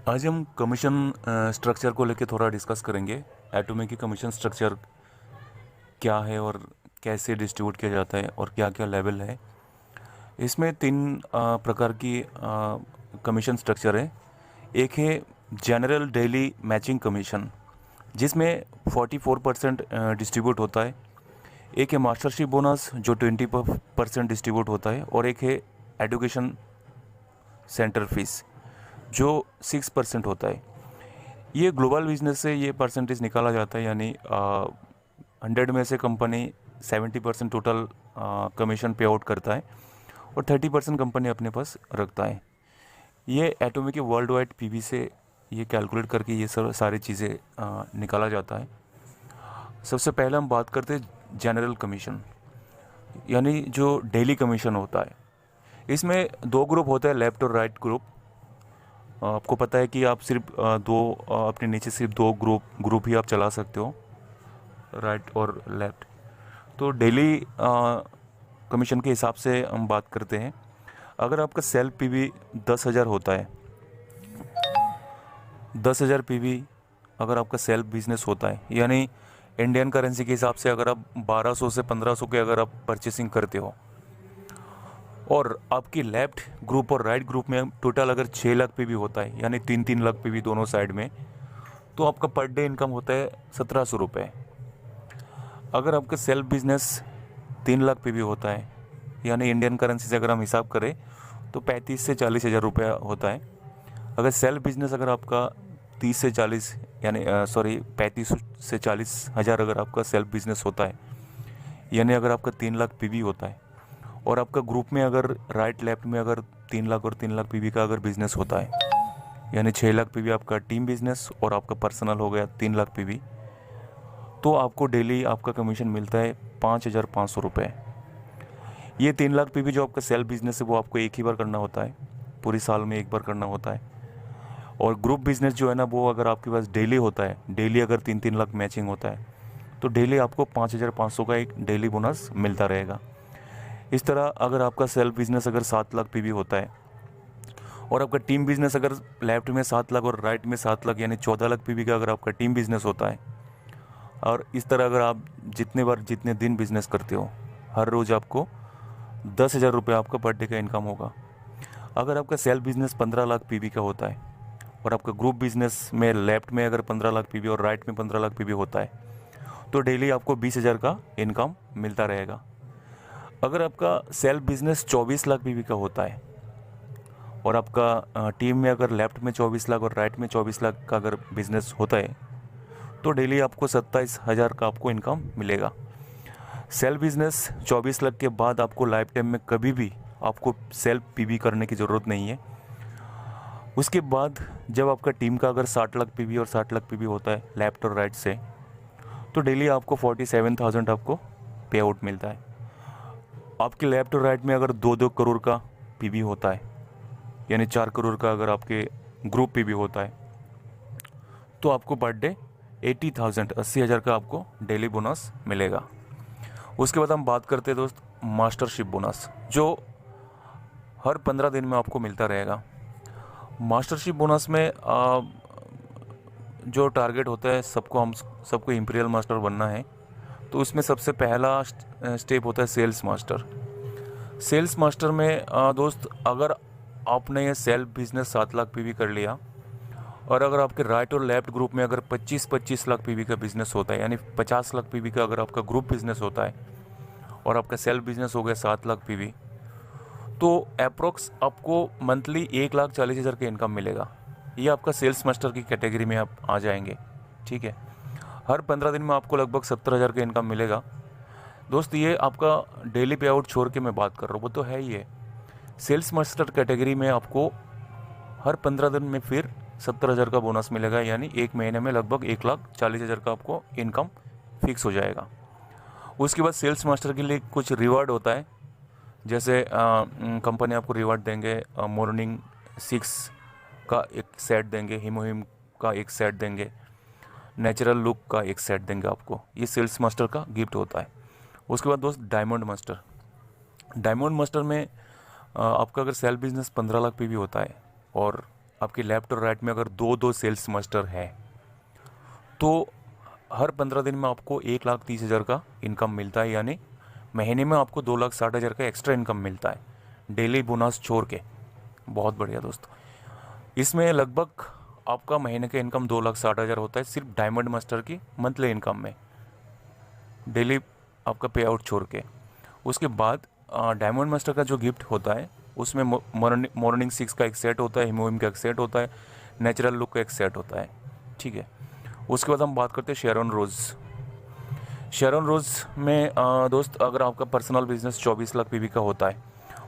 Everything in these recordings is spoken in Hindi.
आज हम कमीशन स्ट्रक्चर को लेके थोड़ा डिस्कस करेंगे। एटोमी की कमीशन स्ट्रक्चर क्या है और कैसे डिस्ट्रीब्यूट किया जाता है और क्या क्या लेवल है। इसमें तीन प्रकार की कमीशन स्ट्रक्चर है। एक है जनरल डेली मैचिंग कमीशन, जिसमें 44% डिस्ट्रीब्यूट होता है। एक है मास्टरशिप बोनस जो 20% डिस्ट्रीब्यूट होता है, और एक है एजुकेशन सेंटर फीस जो 6% होता है। ये ग्लोबल बिजनेस से ये परसेंटेज निकाला जाता है, यानी 100 में से कंपनी 70% टोटल कमीशन पे आउट करता है और 30% कंपनी अपने पास रखता है। ये एटोमी के वर्ल्ड वाइड पीवी से ये कैलकुलेट करके ये सारी चीज़ें निकाला जाता है। सबसे पहले हम बात करते हैं जनरल कमीशन, यानी जो डेली कमीशन होता है। इसमें दो ग्रुप होता है, लेफ्ट और राइट ग्रुप। आपको पता है कि आप सिर्फ अपने नीचे सिर्फ दो ग्रुप ही आप चला सकते हो, राइट और लेफ्ट। तो डेली कमीशन के हिसाब से हम बात करते हैं। अगर आपका सेल पीवी 10,000 होता है, 10,000 पीवी अगर आपका सेल्फ बिजनेस होता है, यानी इंडियन करेंसी के हिसाब से अगर आप 1200 से 1500 के अगर आप परचेसिंग करते हो, और आपकी लेफ्ट ग्रुप और राइट ग्रुप में टोटल अगर 6 लाख पीवी होता है, यानी 3-3 लाख पीवी दोनों साइड में, तो आपका पर डे इनकम होता है 1700 रुपये। अगर आपका सेल्फ बिजनेस 3 लाख पीवी होता है, यानी इंडियन करेंसी से अगर हम हिसाब करें तो 35 से 40 हज़ार रुपया होता है। अगर सेल्फ बिजनेस अगर आपका 30 से 40 यानी 35 से 40 हज़ार अगर आपका सेल्फ बिजनेस होता है, यानी अगर आपका 3 लाख पीवी होता है, और आपका ग्रुप में अगर राइट लेफ्ट में अगर 3 लाख और 3 लाख पीवी का अगर बिजनेस होता है, यानी 6 लाख पीवी आपका टीम बिजनेस और आपका पर्सनल हो गया 3 लाख पीवी, तो आपको डेली आपका कमीशन मिलता है 5,500 रुपये। ये 3 लाख पीवी जो आपका सेल्फ बिजनेस है वो आपको एक ही बार करना होता है, पूरी साल में एक बार करना होता है। और ग्रुप बिजनेस जो है ना, वो अगर आपके पास डेली होता है, डेली अगर 3-3 लाख मैचिंग होता है, तो डेली आपको 5,500 का एक डेली बोनस मिलता रहेगा। इस तरह अगर आपका सेल्फ बिजनेस अगर 7 लाख पीवी होता है, और आपका टीम बिजनेस अगर लेफ्ट में 7 लाख और राइट में 7 लाख यानी 14 लाख पीवी का अगर आपका टीम बिजनेस होता है, और इस तरह अगर आप जितने दिन बिजनेस करते हो, हर रोज़ आपको 10,000 रुपये आपका पर डे का इनकम होगा। अगर आपका सेल्फ बिजनेस 15 लाख पीवी का होता है, और आपका ग्रुप बिजनेस में लेफ्ट में अगर 15 लाख पीवी और राइट में 15 लाख पीवी होता है, तो डेली आपको 20,000 का इनकम मिलता रहेगा। अगर आपका सेल्फ बिजनेस 24 लाख पीवी का होता है, और आपका टीम में अगर लेफ्ट में 24 लाख और राइट में 24 लाख का अगर बिजनेस होता है, तो डेली आपको 27,000 का आपको इनकम मिलेगा। सेल्फ बिजनेस 24 लाख के बाद आपको लाइफ टाइम में कभी भी आपको सेल्फ पीवी करने की ज़रूरत नहीं है। उसके बाद जब आपका टीम का अगर 60 लाख पीवी और 60 लाख पीवी होता है लेफ्ट और राइट से, तो डेली आपको 47,000 आपको पे आउट मिलता है। आपके लेफ्ट और राइट में अगर 2-2 करोड़ का पीवी होता है, यानी 4 करोड़ का अगर आपके ग्रुप पीवी होता है, तो आपको पर डे 80,000 का आपको डेली बोनस मिलेगा। उसके बाद हम बात करते हैं दोस्त मास्टरशिप बोनस, जो हर 15 दिन में आपको मिलता रहेगा। मास्टरशिप बोनस में जो टारगेट होता है सबको इंपीरियल मास्टर बनना है, तो उसमें सबसे पहला स्टेप होता है सेल्स मास्टर। सेल्स मास्टर में दोस्त अगर आपने ये सेल्फ बिजनेस 7 लाख पीवी कर लिया, और अगर आपके राइट और लेफ्ट ग्रुप में अगर 25-25 लाख पीवी का बिजनेस होता है, यानी 50 लाख पीवी का अगर आपका ग्रुप बिजनेस होता है, और आपका सेल्फ बिजनेस हो गया 7 लाख पीवी, तो अप्रोक्स आपको मंथली 1,40,000 का इनकम मिलेगा। ये आपका सेल्स मास्टर की कैटेगरी में आप आ जाएंगे, ठीक है। हर 15 दिन में आपको लगभग 70,000 का इनकम मिलेगा। दोस्त ये आपका डेली पे आउट छोड़ के मैं बात कर रहा हूँ, वो तो है ही है। सेल्स मास्टर कैटेगरी में आपको हर 15 दिन में फिर 70,000 का बोनस मिलेगा, यानी एक महीने में लगभग 1,40,000 का आपको इनकम फिक्स हो जाएगा। उसके बाद सेल्स मास्टर के लिए कुछ रिवार्ड होता है, जैसे कंपनी आपको रिवार्ड देंगे, मॉर्निंग 6 का एक सेट देंगे, हिमोहिम का एक सेट देंगे, नेचुरल लुक का एक सेट देंगे आपको। ये सेल्स मास्टर का गिफ्ट होता है। उसके बाद दोस्त डायमंड मास्टर। डायमंड मास्टर में आपका अगर सेल्फ बिजनेस 15 लाख पीवी होता है, और आपके लेफ्ट और राइट में अगर 2-2 सेल्स मास्टर है तो हर 15 दिन में आपको 1,30,000 का इनकम मिलता है, यानी महीने में आपको 2,60,000 का एक्स्ट्रा इनकम मिलता है डेली बोनस छोड़ के। बहुत बढ़िया दोस्त। इसमें लगभग आपका महीने का इनकम 2,60,000 होता है सिर्फ डायमंड मास्टर की मंथली इनकम में, डेली आपका पे आउट छोड़ के। उसके बाद डायमंड मास्टर का जो गिफ्ट होता है उसमें मॉर्निंग 6 का एक सेट होता है, हिमोइम का एक सेट होता है, नेचुरल लुक का एक सेट होता है, ठीक है। उसके बाद हम बात करते हैं शेरॉन रोज़। शेरॉन रोज़ में दोस्त अगर आपका पर्सनल बिजनेस 24 लाख पीवी का होता है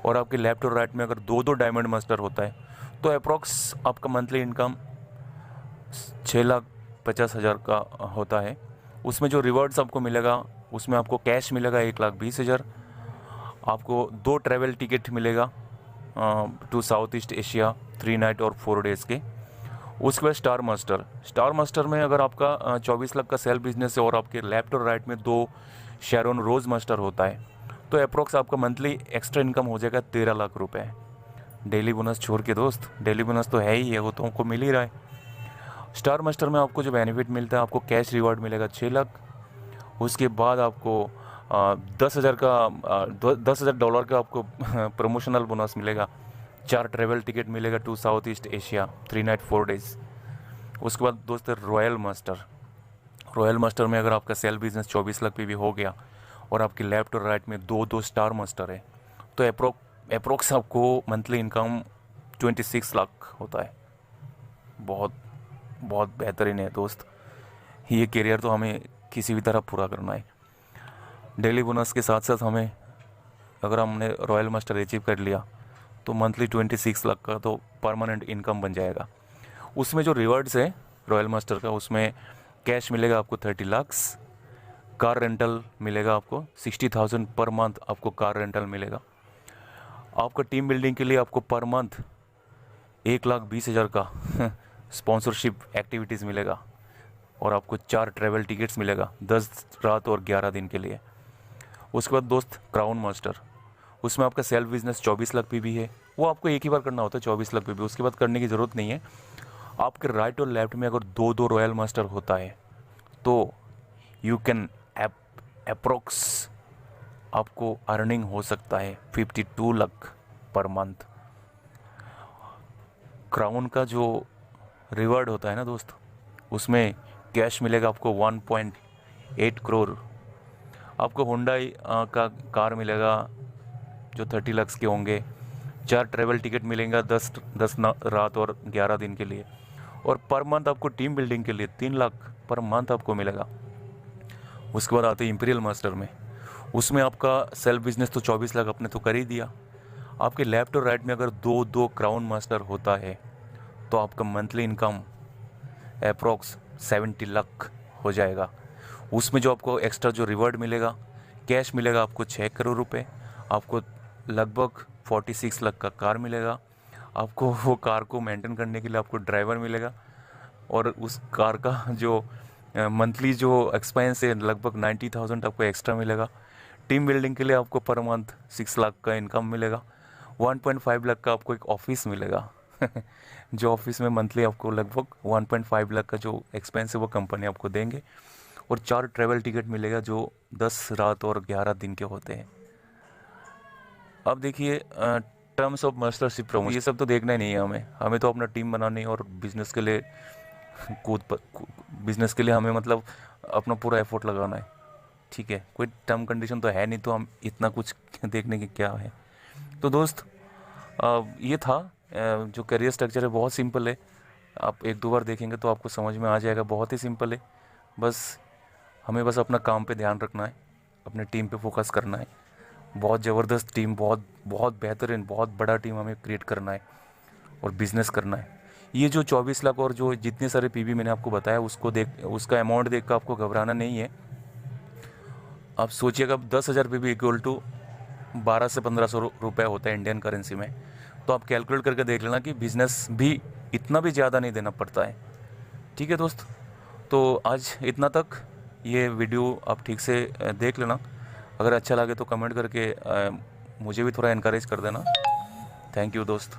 और आपके लेफ्ट और राइट में अगर 2-2 डायमंड मास्टर होता है तो अप्रॉक्स आपका मंथली इनकम 6,50,000 का होता है। उसमें जो रिवॉर्ड्स आपको मिलेगा उसमें आपको कैश मिलेगा 1,20,000, आपको 2 ट्रैवल टिकट मिलेगा to south east Asia 3 night और 4 डेज़ के। उसके बाद स्टार मास्टर में अगर आपका 24 लाख का सेल्फ बिजनेस है और आपके लेफ्ट और राइट में 2 शेरॉन रोज़ मास्टर होता है तो अप्रोक्स आपका मंथली एक्स्ट्रा इनकम हो जाएगा 13 लाख रुपए डेली बोनस छोड़ के। दोस्त डेली बोनस तो है ही है, वो तो आपको मिल ही रहा है। स्टार मास्टर में आपको जो बेनिफिट मिलता है, आपको कैश रिवार्ड मिलेगा 6 लाख। उसके बाद आपको 10,000 का $10,000 का आपको प्रमोशनल बोनस मिलेगा, 4 ट्रैवल टिकट मिलेगा to south east Asia 3 night 4 days. उसके बाद दोस्त रॉयल मास्टर में अगर आपका सेल बिजनेस 24 लाख पीवी हो गया और आपके लेफ्ट और राइट में 2-2 स्टार मास्टर है तो अप्रोक्स आपको मंथली इनकम 26 लाख होता है। बहुत बहुत बेहतरीन है दोस्त। ये करियर तो हमें किसी भी तरह पूरा करना है। डेली बोनस के साथ साथ हमें अगर हमने रॉयल मास्टर अचीव कर लिया तो मंथली 26 लाख का तो परमानेंट इनकम बन जाएगा। उसमें जो रिवार्ड्स है रॉयल मास्टर का, उसमें कैश मिलेगा आपको 30 लाख, कार रेंटल मिलेगा आपको 60,000 पर मंथ, आपको कार रेंटल मिलेगा। आपका टीम बिल्डिंग के लिए आपको पर मंथ 1,20,000 का स्पॉन्सरशिप एक्टिविटीज़ मिलेगा और आपको 4 ट्रैवल टिकट्स मिलेगा 10 रात और 11 दिन के लिए। उसके बाद दोस्त क्राउन मास्टर, उसमें आपका सेल्फ बिजनेस 24 लाख पीवी है, वो आपको एक ही बार करना होता है 24 लाख पीवी, उसके बाद करने की ज़रूरत नहीं है। आपके राइट और लेफ्ट में अगर 2-2 रॉयल मास्टर होता है तो यू कैन अप्रोक्स आपको अर्निंग हो सकता है 52 लाख पर मंथ। क्राउन का जो रिवार्ड होता है ना दोस्त, उसमें कैश मिलेगा आपको 1.8 करोड़, आपको हुंडई का कार मिलेगा जो 30 लाख के होंगे, 4 ट्रैवल टिकट मिलेंगे 10 रात और 11 दिन के लिए, और पर मंथ आपको टीम बिल्डिंग के लिए 3 लाख पर मंथ आपको मिलेगा। उसके बाद आते हैं इंपीरियल मास्टर में, उसमें आपका सेल्फ बिजनेस तो 24 लाख आपने तो कर ही दिया। आपके लेफ्ट और राइट में अगर 2-2 क्राउन मास्टर होता है तो आपका मंथली इनकम अप्रॉक्स 70 लाख हो जाएगा। उसमें जो आपको एक्स्ट्रा जो रिवॉर्ड मिलेगा, कैश मिलेगा आपको 6 करोड़ रुपए, आपको लगभग 46 लाख का कार मिलेगा, आपको वो कार को मेंटेन करने के लिए आपको ड्राइवर मिलेगा, और उस कार का जो मंथली जो एक्सपेंस है लगभग 90,000 आपको एक्स्ट्रा मिलेगा। टीम बिल्डिंग के लिए आपको पर मंथ 6 लाख का इनकम मिलेगा, 1.5 लाख का आपको एक ऑफिस मिलेगा जो ऑफिस में मंथली आपको लगभग 1.5 लाख का जो एक्सपेंस है वो कंपनी आपको देंगे, और 4 ट्रैवल टिकट मिलेगा जो 10 रात और 11 दिन के होते हैं। अब देखिए टर्म्स ऑफ मास्टरशिप प्रमोशन, ये सब तो देखना ही नहीं है हमें तो अपना टीम बनानी है और बिजनेस के लिए बिजनेस के लिए हमें मतलब अपना पूरा एफर्ट लगाना है, ठीक है। कोई टर्म कंडीशन तो है नहीं, तो हम इतना कुछ देखने की क्या है। तो दोस्त ये था जो करियर स्ट्रक्चर है, बहुत सिंपल है। आप 1-2 बार देखेंगे तो आपको समझ में आ जाएगा, बहुत ही सिंपल है। हमें बस अपना काम पे ध्यान रखना है, अपने टीम पे फोकस करना है। बहुत ज़बरदस्त टीम, बहुत बेहतरीन, बहुत बड़ा टीम हमें क्रिएट करना है और बिज़नेस करना है। ये जो 24 लाख और जो जितने सारे पीवी मैंने आपको बताया उसका अमाउंट देख कर आपको घबराना नहीं है। आप सोचिएगा 10,000 पीवी इक्वल टू 12 से 1500 रुपये होता है इंडियन करेंसी में, तो आप कैलकुलेट करके देख लेना कि बिज़नेस भी इतना भी ज़्यादा नहीं देना पड़ता है, ठीक है दोस्त। तो आज इतना तक, ये वीडियो आप ठीक से देख लेना, अगर अच्छा लगे तो कमेंट करके मुझे भी थोड़ा इनकरेज कर देना। थैंक यू दोस्त।